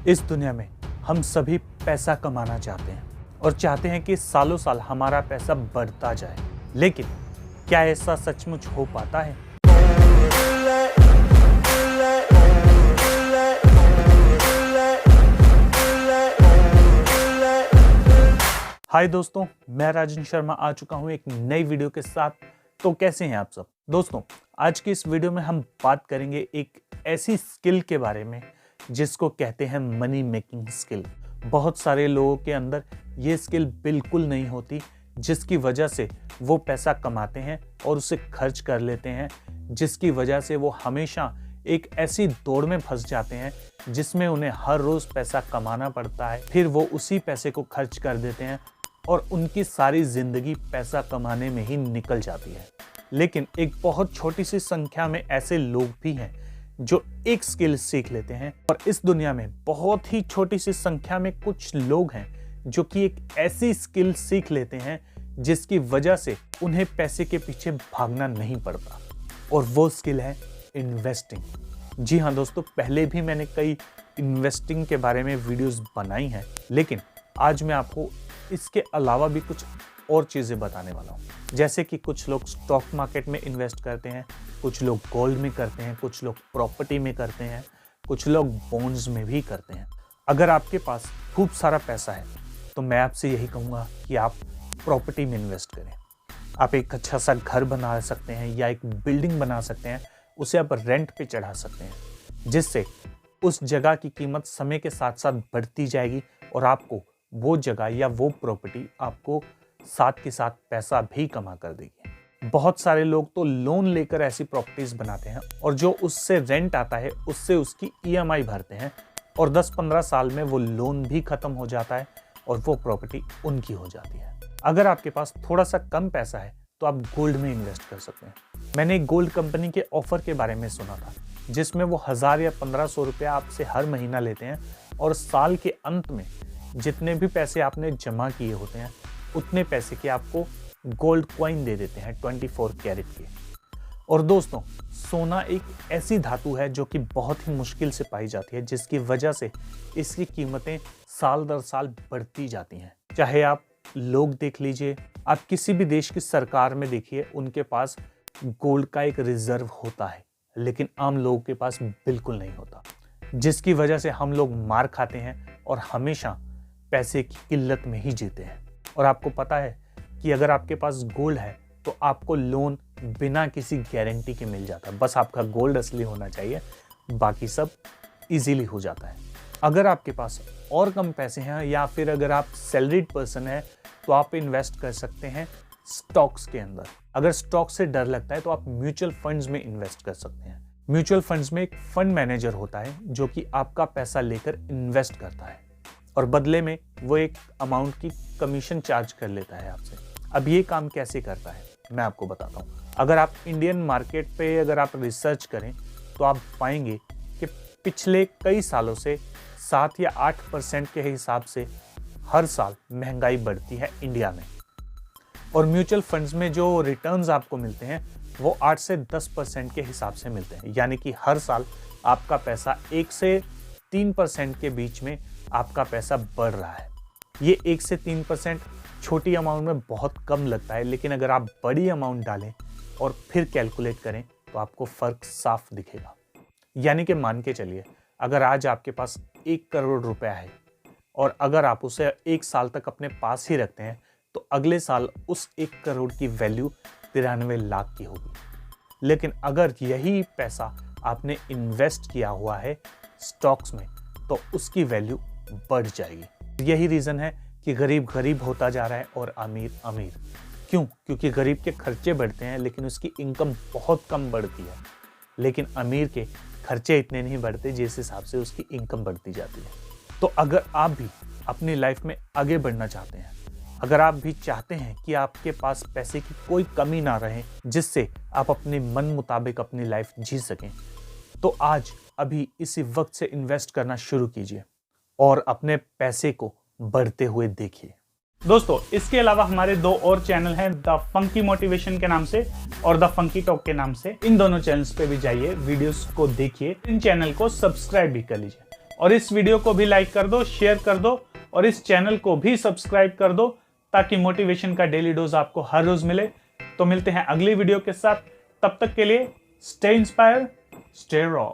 इस दुनिया में हम सभी पैसा कमाना चाहते हैं और चाहते हैं कि सालों साल हमारा पैसा बढ़ता जाए, लेकिन क्या ऐसा सचमुच हो पाता है? हाय दोस्तों, मैं राजन शर्मा आ चुका हूं एक नई वीडियो के साथ। तो कैसे हैं आप सब दोस्तों? आज की इस वीडियो में हम बात करेंगे एक ऐसी स्किल के बारे में जिसको कहते हैं मनी मेकिंग स्किल। बहुत सारे लोगों के अंदर ये स्किल बिल्कुल नहीं होती, जिसकी वजह से वो पैसा कमाते हैं और उसे खर्च कर लेते हैं, जिसकी वजह से वो हमेशा एक ऐसी दौड़ में फंस जाते हैं जिसमें उन्हें हर रोज पैसा कमाना पड़ता है, फिर वो उसी पैसे को खर्च कर देते हैं और उनकी सारी जिंदगी पैसा कमाने में ही निकल जाती है। लेकिन एक बहुत छोटी सी संख्या में ऐसे लोग भी हैं जो एक स्किल सीख लेते हैं, और इस दुनिया में बहुत ही छोटी सी संख्या में कुछ लोग हैं जो कि एक ऐसी स्किल सीख लेते हैं जिसकी वजह से उन्हें पैसे के पीछे भागना नहीं पड़ता, और वो स्किल है इन्वेस्टिंग। जी हाँ दोस्तों, पहले भी मैंने कई इन्वेस्टिंग के बारे में वीडियोस बनाई हैं, लेकिन आज मैं आपको इसके अलावा भी कुछ और चीज़ें बताने वाला हूँ। जैसे कि कुछ लोग स्टॉक मार्केट में इन्वेस्ट करते हैं, कुछ लोग गोल्ड में करते हैं, कुछ लोग प्रॉपर्टी में करते हैं, कुछ लोग बॉन्ड्स में भी करते हैं। अगर आपके पास खूब सारा पैसा है तो मैं आपसे यही कहूँगा कि आप प्रॉपर्टी में इन्वेस्ट करें। आप एक अच्छा सा घर बना सकते हैं या एक बिल्डिंग बना सकते हैं, उसे आप रेंट पे चढ़ा सकते हैं, जिससे उस जगह की कीमत समय के साथ साथ बढ़ती जाएगी और आपको वो जगह या वो प्रॉपर्टी आपको साथ के साथ पैसा भी कमा कर देगी। बहुत सारे लोग तो लोन लेकर ऐसी प्रॉपर्टीज बनाते हैं और जो उससे रेंट आता है उससे उसकी ईएमआई भरते हैं, और 10-15 साल में वो लोन भी खत्म हो जाता है और वो प्रॉपर्टी उनकी हो जाती है। अगर आपके पास थोड़ा सा कम पैसा है तो आप गोल्ड में इन्वेस्ट कर सकते हैं। मैंने एक गोल्ड कंपनी के ऑफर के बारे में सुना था, जिसमें वो 1000 या 1500 रुपया आपसे हर महीना लेते हैं और साल के अंत में जितने भी पैसे आपने जमा किए होते हैं उतने पैसे के आपको गोल्ड कॉइन दे देते हैं 24 कैरेट के। और दोस्तों, सोना एक ऐसी धातु है जो कि बहुत ही मुश्किल से पाई जाती है, जिसकी वजह से इसकी कीमतें साल दर साल बढ़ती जाती हैं। चाहे आप लोग देख लीजिए, आप किसी भी देश की सरकार में देखिए, उनके पास गोल्ड का एक रिजर्व होता है, लेकिन आम लोगों के पास बिल्कुल नहीं होता, जिसकी वजह से हम लोग मार खाते हैं और हमेशा पैसे की किल्लत में ही जीते हैं। और आपको पता है कि अगर आपके पास गोल्ड है तो आपको लोन बिना किसी गारंटी के मिल जाता है, बस आपका गोल्ड असली होना चाहिए, बाकी सब इजीली हो जाता है। अगर आपके पास और कम पैसे हैं या फिर अगर आप सैलरीड पर्सन है तो आप इन्वेस्ट कर सकते हैं स्टॉक्स के अंदर। अगर स्टॉक से डर लगता है तो आप म्यूचुअल फंड्स में इन्वेस्ट कर सकते हैं। म्यूचुअल फंड्स में एक फंड मैनेजर होता है जो कि आपका पैसा लेकर इन्वेस्ट करता है और बदले में वो एक अमाउंट की कमीशन चार्ज कर लेता है आपसे। अब ये काम कैसे करता है मैं आपको बताता हूँ। अगर आप इंडियन मार्केट पे अगर आप रिसर्च करें तो आप पाएंगे कि पिछले कई सालों से 7 या 8% के हिसाब से हर साल महंगाई बढ़ती है इंडिया में, और म्यूचुअल फंड्स में जो रिटर्न्स आपको मिलते हैं वो 8 से 10% के हिसाब से मिलते हैं। यानी कि हर साल आपका पैसा 1 से 3% के बीच में आपका पैसा बढ़ रहा है। ये 1 से 3% छोटी अमाउंट में बहुत कम लगता है, लेकिन अगर आप बड़ी अमाउंट डालें और फिर कैलकुलेट करें तो आपको फ़र्क साफ दिखेगा। यानी कि मान के चलिए, अगर आज आपके पास 1 करोड़ रुपया है और अगर आप उसे 1 साल तक अपने पास ही रखते हैं तो अगले साल उस 1 करोड़ की वैल्यू 93 लाख की होगी। लेकिन अगर यही पैसा आपने इन्वेस्ट किया हुआ है स्टॉक्स में तो उसकी वैल्यू बढ़ जाएगी। यही रीज़न है कि गरीब गरीब होता जा रहा है और अमीर अमीर। क्यों? क्योंकि गरीब के खर्चे बढ़ते हैं लेकिन उसकी इनकम बहुत कम बढ़ती है, लेकिन अमीर के खर्चे इतने नहीं बढ़ते जिस हिसाब से उसकी इनकम बढ़ती जाती है। तो अगर आप भी अपनी लाइफ में आगे बढ़ना चाहते हैं, अगर आप भी चाहते हैं कि आपके पास पैसे की कोई कमी ना रहे जिससे आप अपने मन मुताबिक अपनी लाइफ जी सकें, तो आज अभी इसी वक्त से इन्वेस्ट करना शुरू कीजिए और अपने पैसे को बढ़ते हुए देखिए। दोस्तों, इसके अलावा हमारे 2 और चैनल हैं, द फंकी मोटिवेशन के नाम से और द फंकी टॉक के नाम से। इन दोनों चैनल्स पे भी जाइए, वीडियोस को देखिए, इन चैनल को सब्सक्राइब भी कर लीजिए। और इस वीडियो को भी लाइक कर दो, शेयर कर दो और इस चैनल को भी सब्सक्राइब कर दो ताकि मोटिवेशन का डेली डोज आपको हर रोज मिले। तो मिलते हैं अगली वीडियो के साथ, तब तक के लिए स्टे इंस्पायर्ड, स्टे रॉ।